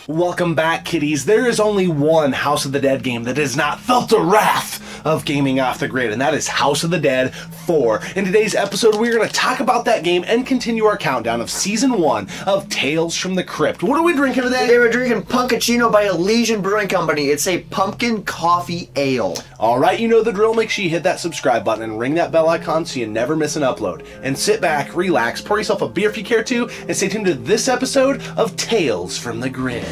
Welcome back, kiddies. There is only one House of the Dead game that has not felt the wrath of gaming off the grid, and that is House of the Dead 4. In today's episode, we're going to talk about that game and continue our countdown of Season 1 of Tales from the Crypt. What are we drinking today? Today we're drinking Punkachino by Elysian Brewing Company. It's a pumpkin coffee ale. Alright, you know the drill. Make sure you hit that subscribe button and ring that bell icon so you never miss an upload. And sit back, relax, pour yourself a beer if you care to, and stay tuned to this episode of Tales from the Grid.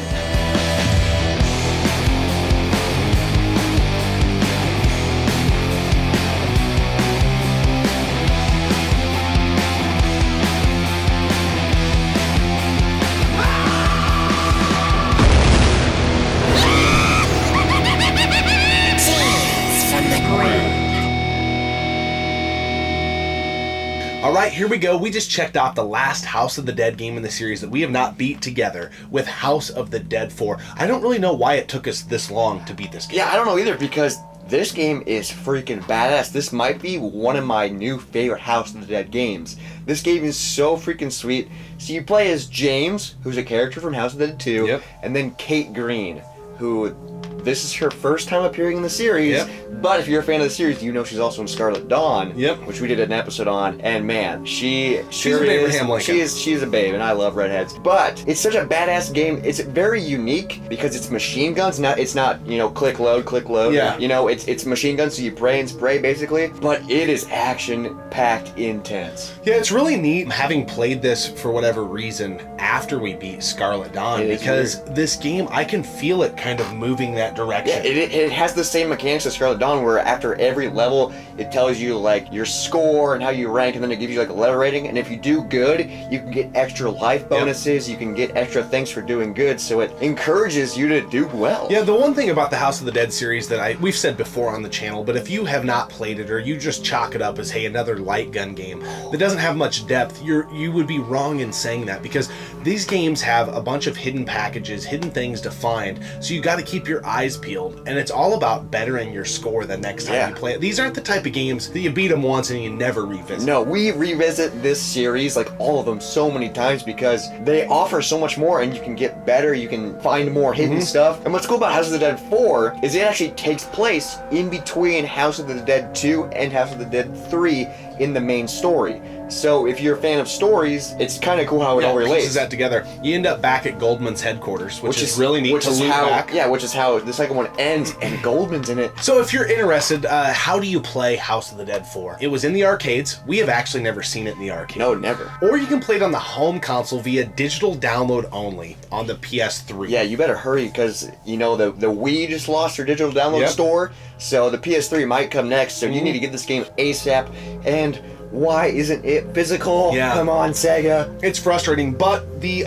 Alright, here we go. We just checked off the last House of the Dead game in the series that we have not beat together with House of the Dead 4. I don't really know why it took us this long to beat this game. Yeah, I don't know either, because this game is freaking badass. This might be one of my new favorite House of the Dead games. This game is so freaking sweet. So you play as James, who's a character from House of the Dead 2, Yep. and then Kate Green, who... this is her first time appearing in the series, Yep. but if you're a fan of the series, you know she's also in Scarlet Dawn, Yep. which we did an episode on, and man, she's an Abraham Lincoln. She's a babe, and I love redheads. But it's such a badass game. It's very unique because it's machine guns. It's not you know click load. Yeah. You know it's machine guns, so you pray and spray basically. But it is action packed, intense. Yeah, it's really neat having played this for whatever reason after we beat Scarlet Dawn, because this game, I can feel it kind of moving that direction. Yeah, it has the same mechanics as Scarlet Dawn, where after every level it tells you like your score and how you rank, and then it gives you like a level rating, and if you do good you can get extra life bonuses. Yep. You can get extra things for doing good, so it encourages you to do well. Yeah, the one thing about the House of the Dead series that we've said before on the channel, but if you have not played it, or you just chalk it up as, hey, another light gun game that doesn't have much depth, you would be wrong in saying that, because these games have a bunch of hidden packages, hidden things to find, so you got to keep your eyes peeled, and it's all about bettering your score the next time you play it. These aren't the type of games that you beat them once and you never revisit. No, we revisit this series, like all of them, so many times because they offer so much more, and you can get better, you can find more hidden stuff. And what's cool about House of the Dead 4 is it actually takes place in between House of the Dead 2 and House of the Dead 3 in the main story. So if you're a fan of stories, it's kind of cool how it all relates. Pieces that together. You end up back at Goldman's headquarters, which is really neat to loop back. Yeah, which is how the second one ends, and Goldman's in it. So if you're interested, how do you play House of the Dead 4? It was in the arcades. We have actually never seen it in the arcade. No, never. Or you can play it on the home console via digital download only on the PS3. Yeah, you better hurry, because you know the Wii just lost their digital download store, so the PS3 might come next. So you need to get this game ASAP. And why isn't it physical? Yeah. Come on, Sega. It's frustrating, but the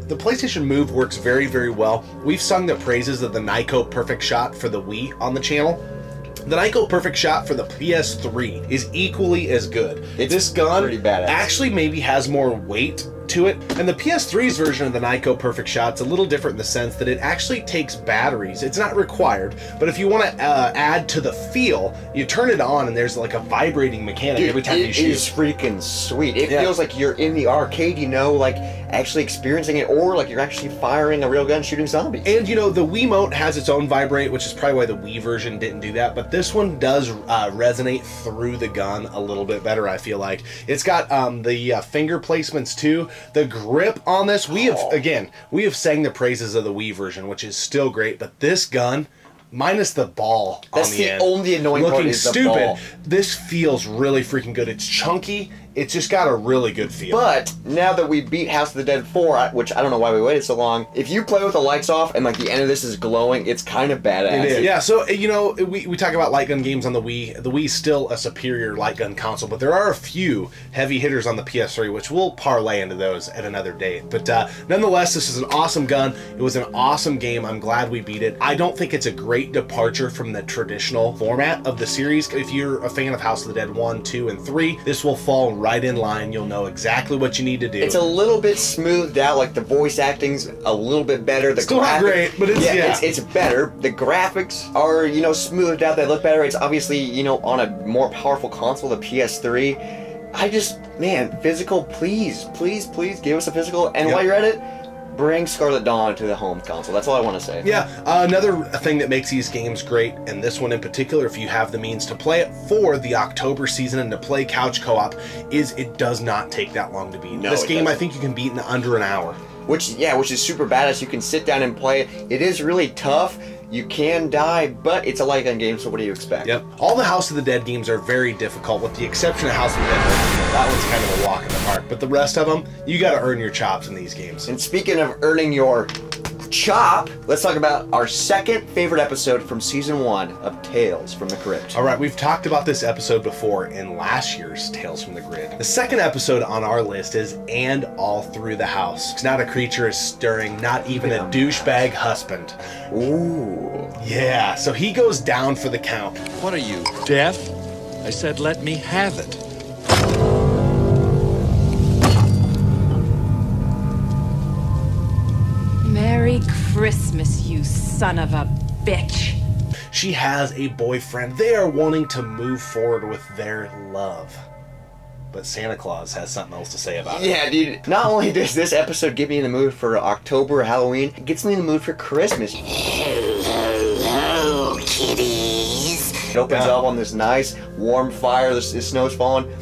PlayStation Move works very, very well. We've sung the praises of the Nyko Perfect Shot for the Wii on the channel. The Nyko Perfect Shot for the PS3 is equally as good. This gun pretty badass. actually maybe has more weight to it, and the PS3's version of the Nyko Perfect Shot's a little different in the sense that it actually takes batteries. It's not required, but if you want to add to the feel, you turn it on and there's like a vibrating mechanic every time you shoot. It is freaking sweet. It feels like you're in the arcade, you know, like actually experiencing it, or like you're actually firing a real gun shooting zombies. And you know, the Wiimote has its own vibrate, which is probably why the Wii version didn't do that, but this one does resonate through the gun a little bit better, I feel like. It's got the finger placements too. The grip on this, we have sang the praises of the Wii version, which is still great, but this gun, minus the ball on the end, only annoying part is the ball. This feels really freaking good. It's chunky. It's just got a really good feel. But now that we beat House of the Dead 4, which I don't know why we waited so long, if you play with the lights off and like the end of this is glowing, it's kind of badass. It is. Yeah, so you know, we talk about light gun games on the Wii. The Wii's still a superior light gun console, but there are a few heavy hitters on the PS3, which we'll parlay into those at another date. But nonetheless, this is an awesome gun. It was an awesome game. I'm glad we beat it. I don't think it's a great departure from the traditional format of the series. If you're a fan of House of the Dead 1, 2, and 3, this will fall right in line. You'll know exactly what you need to do. It's a little bit smoothed out, like the voice acting's a little bit better. The still not great, but it's better. The graphics are, you know, smoothed out. They look better. It's obviously, you know, on a more powerful console, the PS3. I just, man, physical, please, please, please give us a physical. And while you're at it, bring Scarlet Dawn to the home console. That's all I want to say. Yeah, another thing that makes these games great, and this one in particular, if you have the means to play it for the October season and to play couch co-op, is it does not take that long to beat. No, this game, doesn't. I think you can beat in under an hour. Which is super badass. You can sit down and play it. It is really tough. You can die, but it's a light gun game, so what do you expect? Yep. All the House of the Dead games are very difficult, with the exception of House of the Dead. That one's kind of a walk in the park. But the rest of them, you got to earn your chops in these games. And speaking of earning your chop, let's talk about our second favorite episode from season 1 of Tales from the Crypt. All right, we've talked about this episode before in last year's Tales from the Grid. The second episode on our list is And All Through the House. Not a creature is stirring, not even a douchebag husband. Ooh. Yeah, so he goes down for the count. What are you, deaf? I said let me have it. Merry Christmas, you son of a bitch. She has a boyfriend. They are wanting to move forward with their love. But Santa Claus has something else to say about it. Yeah, dude. Not only does this episode get me in the mood for October or Halloween, it gets me in the mood for Christmas. Hello, kitties. It opens up on this nice, warm fire. The snow's falling.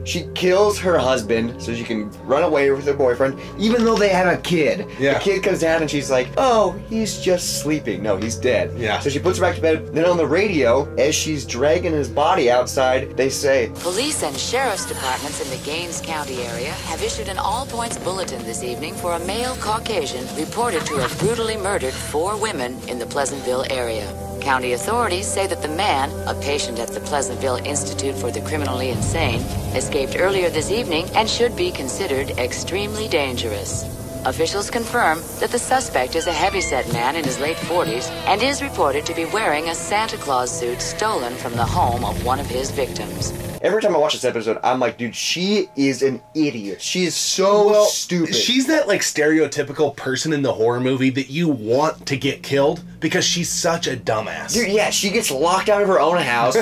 She kills her husband so she can run away with her boyfriend, even though they have a kid. Yeah. The kid comes down and she's like, oh, he's just sleeping. No, he's dead. Yeah. So she puts her back to bed. Then on the radio, as she's dragging his body outside, they say, Police and sheriff's departments in the Gaines County area have issued an all-points bulletin this evening for a male Caucasian reported to have brutally murdered 4 women in the Pleasantville area. County authorities say that the man, a patient at the Pleasantville Institute for the Criminally Insane, escaped earlier this evening and should be considered extremely dangerous. Officials confirm that the suspect is a heavyset man in his late 40s and is reported to be wearing a Santa Claus suit stolen from the home of one of his victims. every time I watch this episode, I'm like, dude, she is an idiot. She is so stupid. She's that like stereotypical person in the horror movie that you want to get killed because she's such a dumbass. Dude, yeah, she gets locked out of her own house.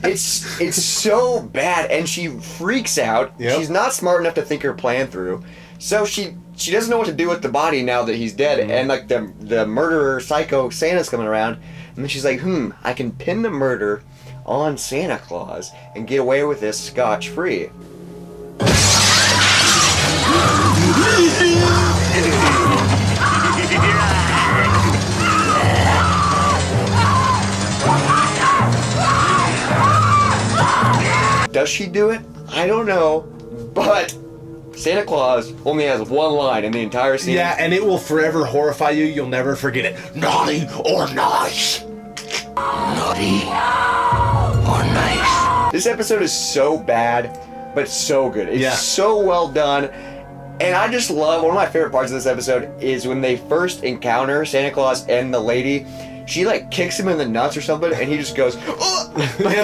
It's so bad, and she freaks out. Yep. She's not smart enough to think her plan through. So she doesn't know what to do with the body now that he's dead, and like the murderer psycho Santa's coming around, and then she's like, I can pin the murder on Santa Claus and get away with this scotch-free. Does she do it? I don't know, but Santa Claus only has one line in the entire scene. Yeah, and it will forever horrify you. You'll never forget it. Naughty or nice. Naughty or nice. This episode is so bad, but so good. It's so well done. And I just love, one of my favorite parts of this episode is when they first encounter Santa Claus and the lady. She like kicks him in the nuts or something, and he just goes, oh! Like, like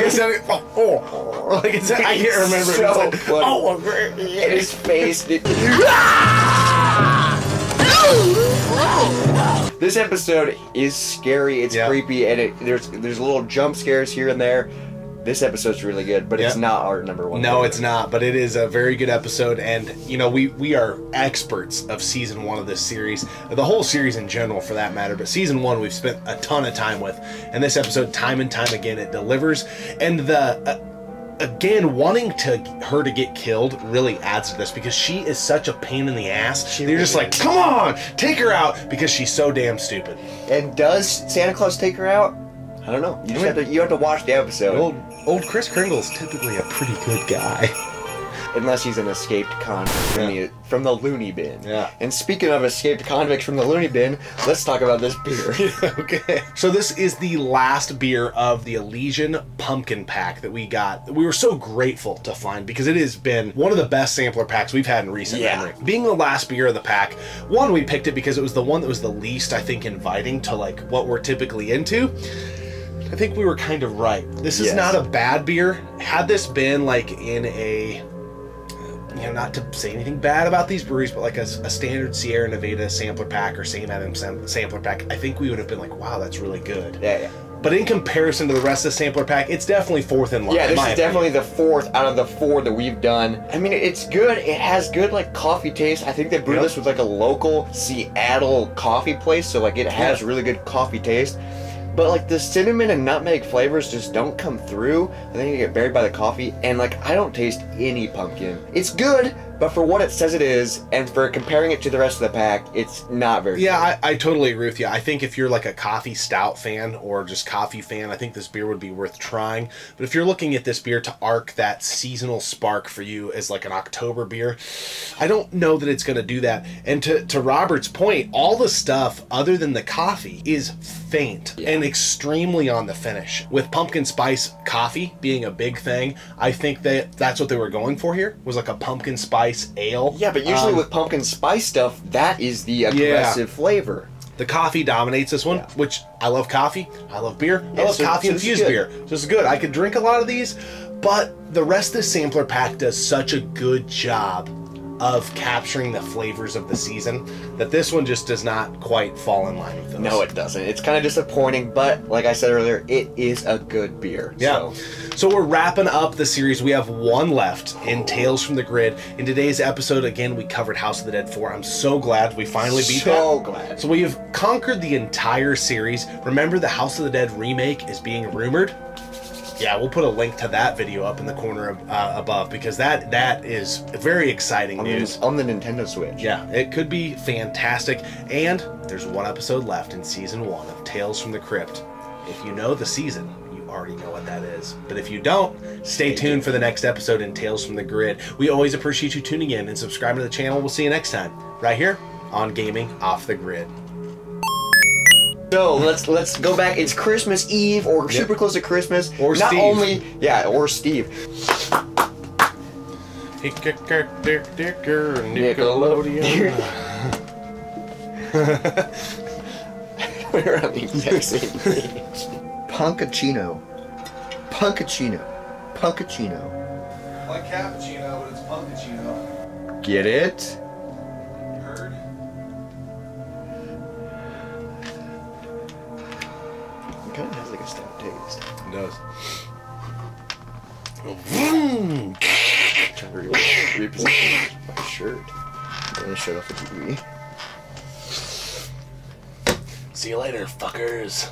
it's, I can't remember. So it's like, funny. oh, And his face. This episode is scary. It's creepy, and there's little jump scares here and there. This episode's really good, but it's not our number one. No, it's not, but it is a very good episode, and you know, we are experts of season 1 of this series, the whole series in general for that matter, but season 1 we've spent a ton of time with, and this episode time and time again it delivers, and the again, wanting her to get killed really adds to this because she is such a pain in the ass. You're just like, come on, take her out, because she's so damn stupid. And does Santa Claus take her out? I don't know. You just have to watch the episode. Old Kris Kringle's typically a pretty good guy. Unless he's an escaped convict from the loony bin. Yeah. And speaking of escaped convicts from the loony bin, let's talk about this beer. Okay. So this is the last beer of the Elysian Pumpkin Pack that we got. We were so grateful to find because it has been one of the best sampler packs we've had in recent memory. Being the last beer of the pack, one, we picked it because it was the one that was the least, I think, inviting to like what we're typically into. I think we were kind of right. This is not a bad beer. Had this been like in a, you know, not to say anything bad about these breweries, but like a standard Sierra Nevada sampler pack or St. Adams sampler pack, I think we would have been like, wow, that's really good. Yeah. But in comparison to the rest of the sampler pack, it's definitely fourth in line. Yeah, this is definitely the fourth out of the 4 that we've done. I mean, it's good. It has good, like, coffee taste. I think they brewed this with, like, a local Seattle coffee place, so, like, it has really good coffee taste. But, like, the cinnamon and nutmeg flavors just don't come through. I think you get buried by the coffee, and, like, I don't taste any pumpkin. It's good, but for what it says it is, and for comparing it to the rest of the pack, it's not very good. I totally agree with you. I think if you're like a coffee stout fan or just coffee fan, I think this beer would be worth trying. But if you're looking at this beer to arc that seasonal spark for you as like an October beer, I don't know that it's going to do that. And to Robert's point, all the stuff other than the coffee is faint and extremely on the finish. With pumpkin spice coffee being a big thing, I think that that's what they were going for here, was like a pumpkin spice ale. Yeah, but usually with pumpkin spice stuff, that is the aggressive flavor. The coffee dominates this one, which I love coffee, I love beer, I love coffee infused beer. This is good. I could drink a lot of these, but the rest of the sampler pack does such a good job of capturing the flavors of the season that this one just does not quite fall in line with those. No, it doesn't. It's kind of disappointing, but like I said earlier, it is a good beer. Yeah. So we're wrapping up the series. We have one left in Tales from the Grid. In today's episode, again, we covered House of the Dead 4. I'm so glad we finally beat that. So glad. So we have conquered the entire series. Remember, the House of the Dead remake is being rumored. Yeah, we'll put a link to that video up in the corner above, because that is very exciting news. On the Nintendo Switch. Yeah, it could be fantastic. And there's one episode left in Season 1 of Tales from the Crypt. If you know the season, you already know what that is. But if you don't, stay tuned for the next episode in Tales from the Grid. We always appreciate you tuning in and subscribing to the channel. We'll see you next time, right here on Gaming Off the Grid. So let's go back. It's Christmas Eve, or super close to Christmas. Or not Steve. Or Steve. Nickelodeon. We're on the exact same page. Punkachino. Like cappuccino, but it's punkachino. Get it? Heard? It kind of has like a stout taste. It does. Trying to reposition my shirt. I'm gonna shut off the TV. See you later, fuckers.